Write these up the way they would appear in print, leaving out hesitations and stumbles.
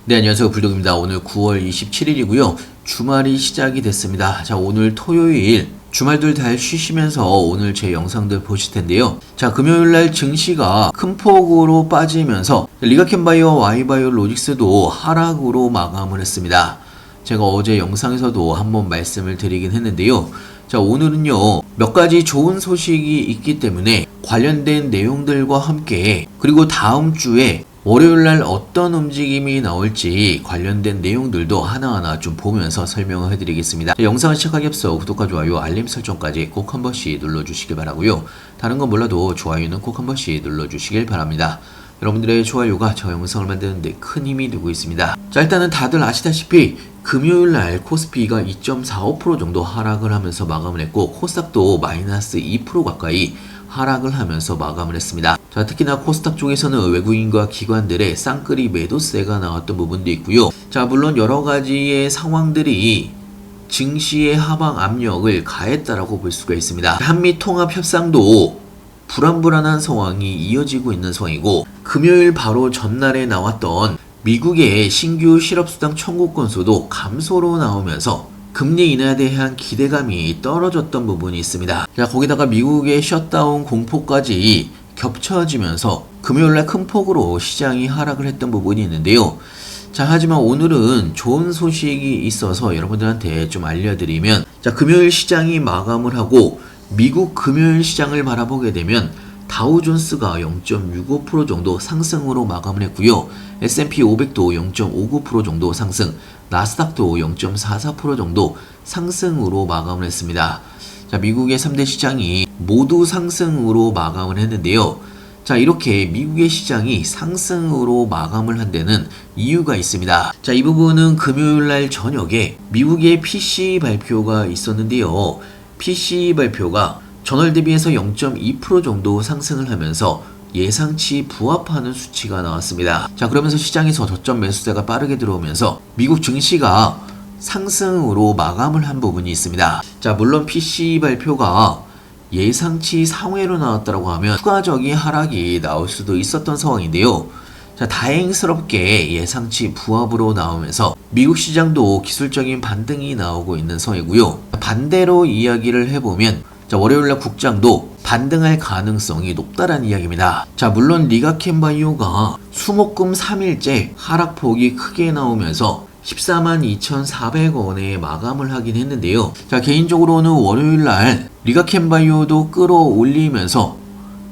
네, 안녕하세요. 불독입니다. 오늘 9월 27일이고요. 주말이 시작이 됐습니다. 자, 오늘 토요일 주말들 잘 쉬시면서 오늘 제 영상들 보실 텐데요. 자, 금요일날 증시가 큰 폭으로 빠지면서 리가켄바이오와 Y바이오로직스도 하락으로 마감을 했습니다. 제가 어제 영상에서도 한번 말씀을 드리긴 했는데요. 자, 오늘은요, 몇 가지 좋은 소식이 있기 때문에 관련된 내용들과 함께, 그리고 다음 주에 월요일날 어떤 움직임이 나올지 관련된 내용들도 하나하나 좀 보면서 설명을 해드리겠습니다. 영상을 시작하기 앞서 구독과 좋아요, 알림 설정까지 꼭 한 번씩 눌러주시길 바라고요. 다른 건 몰라도 좋아요는 꼭 한 번씩 눌러주시길 바랍니다. 여러분들의 좋아요가 저 영상을 만드는데 큰 힘이 되고 있습니다. 자, 일단은 다들 아시다시피 금요일날 코스피가 2.45% 정도 하락을 하면서 마감을 했고, 코스닥도 마이너스 2% 가까이 하락을 하면서 마감을 했습니다. 자, 특히나 코스닥 쪽에서는 외국인과 기관들의 쌍끌이 매도세가 나왔던 부분도 있고요. 자, 물론 여러 가지의 상황들이 증시의 하방 압력을 가했다라고 볼 수가 있습니다. 한미 통합 협상도 불안불안한 상황이 이어지고 있는 상황이고, 금요일 바로 전날에 나왔던 미국의 신규 실업수당 청구 건수도 감소로 나오면서 금리 인하에 대한 기대감이 떨어졌던 부분이 있습니다. 자, 거기다가 미국의 셧다운 공포까지 겹쳐지면서 금요일날 큰 폭으로 시장이 하락을 했던 부분이 있는데요. 자, 하지만 오늘은 좋은 소식이 있어서 여러분들한테 좀 알려드리면, 자, 금요일 시장이 마감을 하고 미국 금요일 시장을 바라보게 되면 다우존스가 0.65% 정도 상승으로 마감을 했고요. S&P 500도 0.59% 정도 상승, 나스닥도 0.44% 정도 상승으로 마감을 했습니다. 자, 미국의 3대 시장이 모두 상승으로 마감을 했는데요. 자, 이렇게 미국의 시장이 상승으로 마감을 한 데는 이유가 있습니다. 자, 이 부분은 금요일날 저녁에 미국의 PCE 발표가 있었는데요. PCE 발표가 전월 대비해서 0.2% 정도 상승을 하면서 예상치 부합하는 수치가 나왔습니다. 자, 그러면서 시장에서 저점 매수세가 빠르게 들어오면서 미국 증시가 상승으로 마감을 한 부분이 있습니다. 자, 물론 PCE 발표가 예상치 상회로 나왔다고 하면 추가적인 하락이 나올 수도 있었던 상황인데요. 자, 다행스럽게 예상치 부합으로 나오면서 미국 시장도 기술적인 반등이 나오고 있는 상황이고요. 반대로 이야기를 해보면, 자, 월요일날 국장도 반등할 가능성이 높다라는 이야기입니다. 자, 물론 리가켄바이오가 수목금 3일째 하락폭이 크게 나오면서 142,400원에 마감을 하긴 했는데요. 자, 개인적으로는 월요일날 리가켄바이오도 끌어올리면서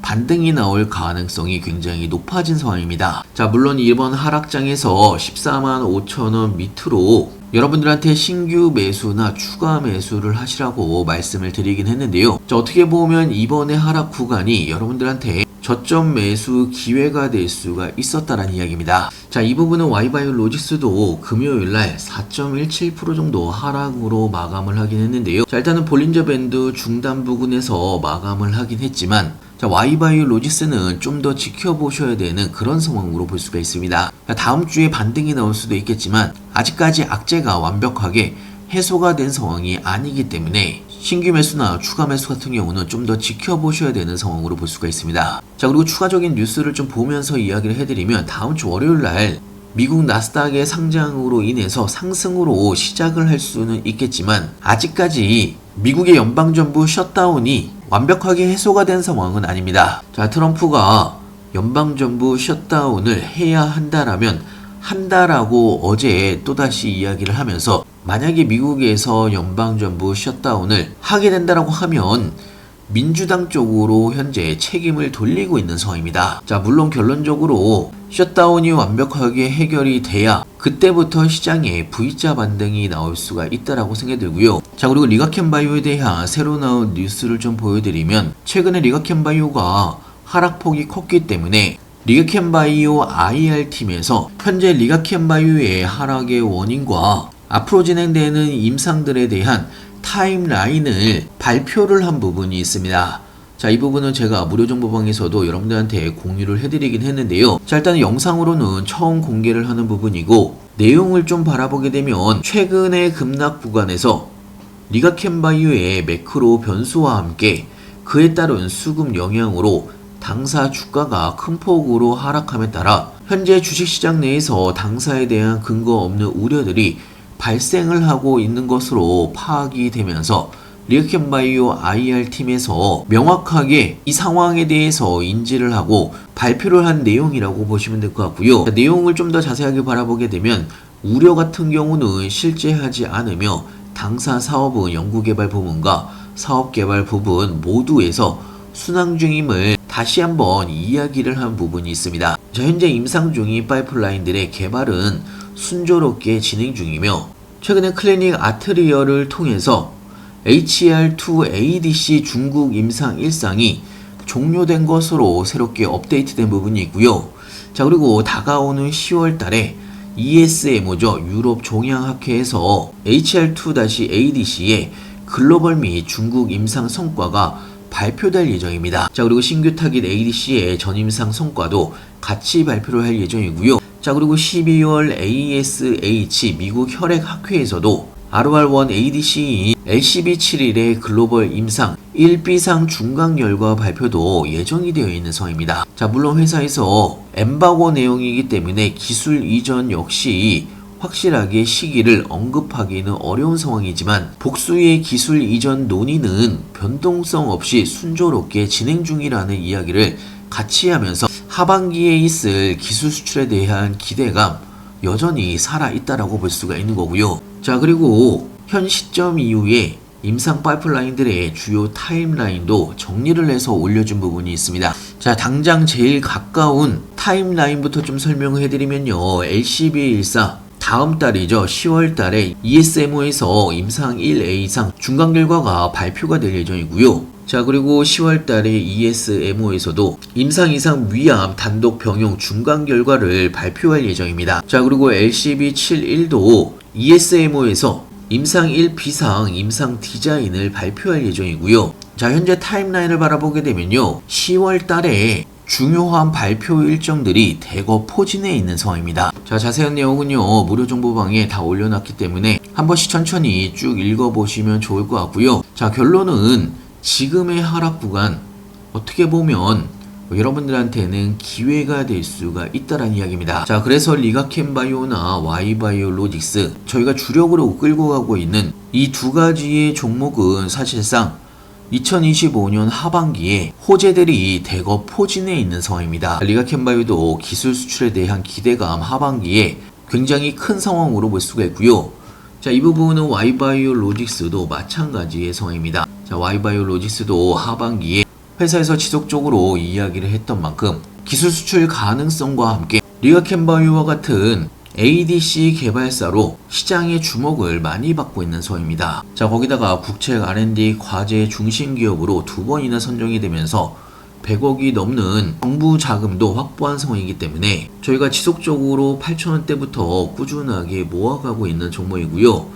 반등이 나올 가능성이 굉장히 높아진 상황입니다. 자, 물론 이번 하락장에서 145,000원 밑으로 여러분들한테 신규 매수나 추가 매수를 하시라고 말씀을 드리긴 했는데요. 자, 어떻게 보면 이번의 하락 구간이 여러분들한테 저점 매수 기회가 될 수가 있었다라는 이야기입니다. 자, 이 부분은 Y바이오로직스도 금요일날 4.17% 정도 하락으로 마감을 하긴 했는데요. 자, 일단은 볼린저 밴드 중단 부근에서 마감을 하긴 했지만, 자, Y바이오로직스는 좀 더 지켜보셔야 되는 그런 상황으로 볼 수가 있습니다. 자, 다음 주에 반등이 나올 수도 있겠지만 아직까지 악재가 완벽하게 해소가 된 상황이 아니기 때문에 신규 매수나 추가 매수 같은 경우는 좀 더 지켜보셔야 되는 상황으로 볼 수가 있습니다. 자, 그리고 추가적인 뉴스를 좀 보면서 이야기를 해드리면, 다음 주 월요일날 미국 나스닥의 상장으로 인해서 상승으로 시작을 할 수는 있겠지만 아직까지 미국의 연방정부 셧다운이 완벽하게 해소가 된 상황은 아닙니다. 자, 트럼프가 연방정부 셧다운을 해야 한다라면 한다라고 어제 또다시 이야기를 하면서, 만약에 미국에서 연방정부 셧다운을 하게 된다라고 하면 민주당 쪽으로 현재 책임을 돌리고 있는 상황입니다. 자, 물론 결론적으로 셧다운이 완벽하게 해결이 돼야 그때부터 시장에 V자 반등이 나올 수가 있다라고 생각이 들고요. 자, 그리고 리가켄바이오에 대한 새로 나온 뉴스를 좀 보여드리면, 최근에 리가켄바이오가 하락폭이 컸기 때문에 리가켄바이오 IR팀에서 현재 리가켄바이오의 하락의 원인과 앞으로 진행되는 임상들에 대한 타임라인을 발표를 한 부분이 있습니다. 자, 이 부분은 제가 무료 정보방에서도 여러분들한테 공유를 해드리긴 했는데요. 자, 일단 영상으로는 처음 공개를 하는 부분이고, 내용을 좀 바라보게 되면 최근의 급락 구간에서 리가켄바이오의 매크로 변수와 함께 그에 따른 수급 영향으로 당사 주가가 큰 폭으로 하락함에 따라 현재 주식시장 내에서 당사에 대한 근거 없는 우려들이 발생을 하고 있는 것으로 파악이 되면서 리가켄바이오 IR팀에서 명확하게 이 상황에 대해서 인지를 하고 발표를 한 내용이라고 보시면 될 것 같고요. 내용을 좀 더 자세하게 바라보게 되면 우려 같은 경우는 실제하지 않으며 당사 사업은 연구개발 부문과 사업개발 부분 모두에서 순항 중임을 다시 한번 이야기를 한 부분이 있습니다. 현재 임상 중인 파이프라인들의 개발은 순조롭게 진행 중이며 최근에 클리닉 아트리어를 통해서 HER2-ADC 중국 임상 1상이 종료된 것으로 새롭게 업데이트된 부분이 있고요. 자, 그리고 다가오는 10월 달에 ESMO죠. 유럽 종양학회에서 HER2-ADC의 글로벌 및 중국 임상 성과가 발표될 예정입니다. 자, 그리고 신규 타깃 ADC의 전임상 성과도 같이 발표를 할 예정이고요. 자, 그리고 12월 ASH 미국 혈액학회에서도 ROR1 ADC인 LCB71의 글로벌 임상 1B상 중간 결과 발표도 예정이 되어 있는 상황입니다. 자, 물론 회사에서 엠바고 내용이기 때문에 기술 이전 역시 확실하게 시기를 언급하기는 어려운 상황이지만 복수의 기술 이전 논의는 변동성 없이 순조롭게 진행 중이라는 이야기를 같이 하면서 하반기에 있을 기술 수출에 대한 기대감 여전히 살아있다라고 볼 수가 있는 거고요. 자, 그리고 현 시점 이후에 임상 파이프라인들의 주요 타임라인도 정리를 해서 올려준 부분이 있습니다. 자, 당장 제일 가까운 타임라인부터 좀 설명을 해드리면요. LCB14 다음 달이죠. 10월 달에 ESMO에서 임상 1A상 중간 결과가 발표가 될 예정이고요. 자, 그리고 10월 달에 ESMO에서도 임상 2상 위암 단독 병용 중간 결과를 발표할 예정입니다. 자, 그리고 LCB71도 ESMO에서 임상 1B상 임상 디자인을 발표할 예정이고요. 자, 현재 타임라인을 바라보게 되면요. 10월 달에 중요한 발표 일정들이 대거 포진해 있는 상황입니다. 자, 자세한 내용은요. 무료 정보방에 다 올려놨기 때문에 한 번씩 천천히 쭉 읽어보시면 좋을 것 같고요. 자, 결론은 지금의 하락 구간 어떻게 보면 여러분들한테는 기회가 될 수가 있다라는 이야기입니다. 자, 그래서 리가켄바이오나 Y바이오로직스 저희가 주력으로 끌고 가고 있는 이 두 가지의 종목은 사실상 2025년 하반기에 호재들이 대거 포진해 있는 상황입니다. 리가켄바이오도 기술 수출에 대한 기대감 하반기에 굉장히 큰 상황으로 볼 수가 있고요. 자, 이 부분은 Y바이오로직스도 마찬가지의 상황입니다. 자, Y바이오로직스도 하반기에 회사에서 지속적으로 이야기를 했던 만큼 기술 수출 가능성과 함께 리가켄바이오와 같은 ADC 개발사로 시장의 주목을 많이 받고 있는 상황입니다. 자, 거기다가 국책 R&D 과제 중심 기업으로 두 번이나 선정이 되면서 100억이 넘는 정부 자금도 확보한 상황이기 때문에 저희가 지속적으로 8,000원대부터 꾸준하게 모아가고 있는 종목이고요.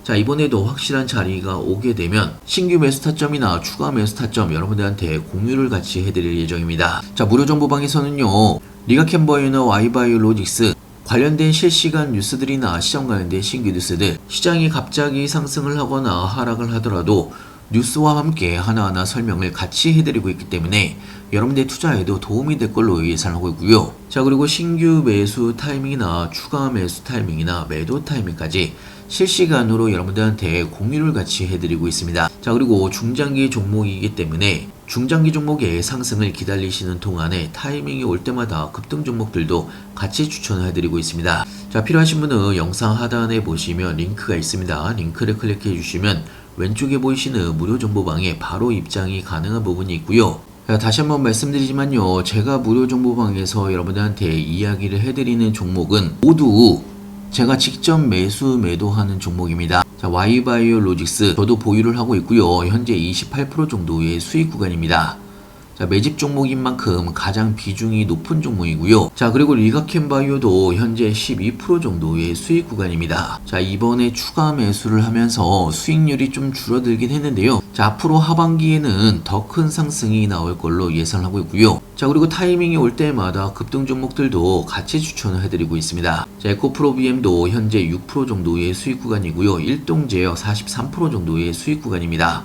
자, 이번에도 확실한 자리가 오게 되면 신규 매수 타점이나 추가 매수 타점 여러분들한테 공유를 같이 해드릴 예정입니다. 자, 무료 정보방에서는요. 리가켄바이오나 Y바이오로직스 관련된 실시간 뉴스들이나 시장 관련된 신규 뉴스들, 시장이 갑자기 상승을 하거나 하락을 하더라도 뉴스와 함께 하나하나 설명을 같이 해드리고 있기 때문에 여러분들의 투자에도 도움이 될 걸로 예상하고 있고요. 자, 그리고 신규 매수 타이밍이나 추가 매수 타이밍이나 매도 타이밍까지 실시간으로 여러분들한테 공유를 같이 해드리고 있습니다. 자, 그리고 중장기 종목이기 때문에 중장기 종목의 상승을 기다리시는 동안에 타이밍이 올 때마다 급등 종목들도 같이 추천을 해드리고 있습니다. 자, 필요하신 분은 영상 하단에 보시면 링크가 있습니다. 링크를 클릭해 주시면 왼쪽에 보이시는 무료 정보방에 바로 입장이 가능한 부분이 있고요. 자, 다시 한번 말씀드리지만요. 제가 무료 정보방에서 여러분들한테 이야기를 해드리는 종목은 모두 제가 직접 매도하는 종목입니다. 자, Y바이오로직스 저도 보유를 하고 있고요. 현재 28% 정도의 수익 구간입니다. 자, 매집 종목인 만큼 가장 비중이 높은 종목이고요. 자, 그리고 리가켄바이오도 현재 12% 정도의 수익 구간입니다. 자, 이번에 추가 매수를 하면서 수익률이 좀 줄어들긴 했는데요. 자, 앞으로 하반기에는 더 큰 상승이 나올 걸로 예상하고 있고요. 자, 그리고 타이밍이 올 때마다 급등 종목들도 같이 추천을 해드리고 있습니다. 자, 에코프로비엠도 현재 6% 정도의 수익 구간이고요. 일동제약 43% 정도의 수익 구간입니다.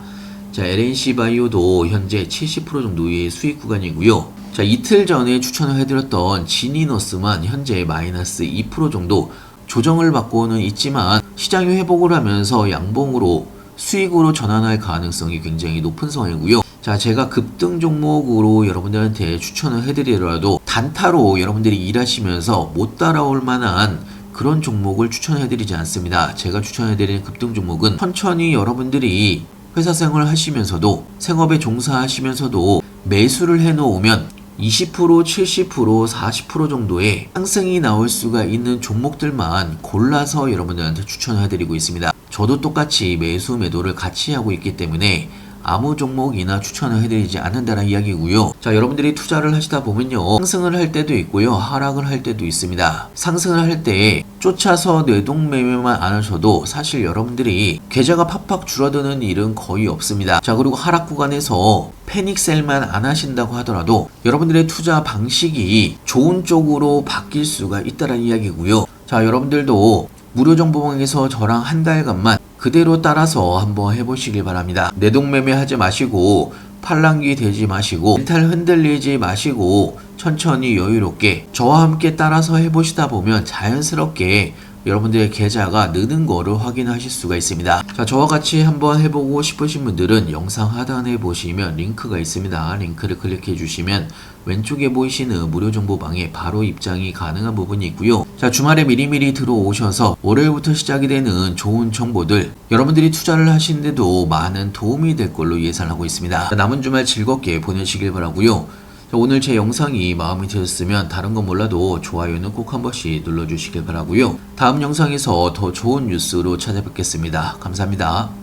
자, LNC바이오도 현재 70% 정도의 수익 구간이고요. 자, 이틀 전에 추천을 해드렸던 지니너스만 현재 마이너스 2% 정도 조정을 받고는 있지만 시장이 회복을 하면서 양봉으로 수익으로 전환할 가능성이 굉장히 높은 상황이고요. 자, 제가 급등 종목으로 여러분들한테 추천을 해드리더라도 단타로 여러분들이 일하시면서 못 따라올 만한 그런 종목을 추천해드리지 않습니다. 제가 추천해드리는 급등 종목은 천천히 여러분들이 회사 생활 하시면서도 생업에 종사하시면서도 매수를 해놓으면 20%, 70%, 40% 정도의 상승이 나올 수가 있는 종목들만 골라서 여러분들한테 추천해드리고 있습니다. 저도 똑같이 매수 매도를 같이 하고 있기 때문에 아무 종목이나 추천을 해드리지 않는다는 이야기고요. 자, 여러분들이 투자를 하시다 보면요, 상승을 할 때도 있고요, 하락을 할 때도 있습니다. 상승을 할 때 쫓아서 뇌동매매만 안 하셔도 사실 여러분들이 계좌가 팍팍 줄어드는 일은 거의 없습니다. 자, 그리고 하락 구간에서 패닉셀만 안 하신다고 하더라도 여러분들의 투자 방식이 좋은 쪽으로 바뀔 수가 있다는 이야기고요. 자, 여러분들도 무료 정보방에서 저랑 한 달간만 그대로 따라서 한번 해보시길 바랍니다. 내동매매 하지 마시고 팔랑귀 되지 마시고 멘탈 흔들리지 마시고 천천히 여유롭게 저와 함께 따라서 해보시다 보면 자연스럽게 여러분들의 계좌가 느는 거를 확인하실 수가 있습니다. 자, 저와 같이 한번 해보고 싶으신 분들은 영상 하단에 보시면 링크가 있습니다. 링크를 클릭해 주시면 왼쪽에 보이시는 무료 정보방에 바로 입장이 가능한 부분이 있고요. 자, 주말에 미리미리 들어오셔서 월요일부터 시작이 되는 좋은 정보들 여러분들이 투자를 하시는데도 많은 도움이 될 걸로 예상하고 있습니다. 자, 남은 주말 즐겁게 보내시길 바라고요. 오늘 제 영상이 마음에 드셨으면 다른 건 몰라도 좋아요는 꼭 한 번씩 눌러주시길 바라고요. 다음 영상에서 더 좋은 뉴스로 찾아뵙겠습니다. 감사합니다.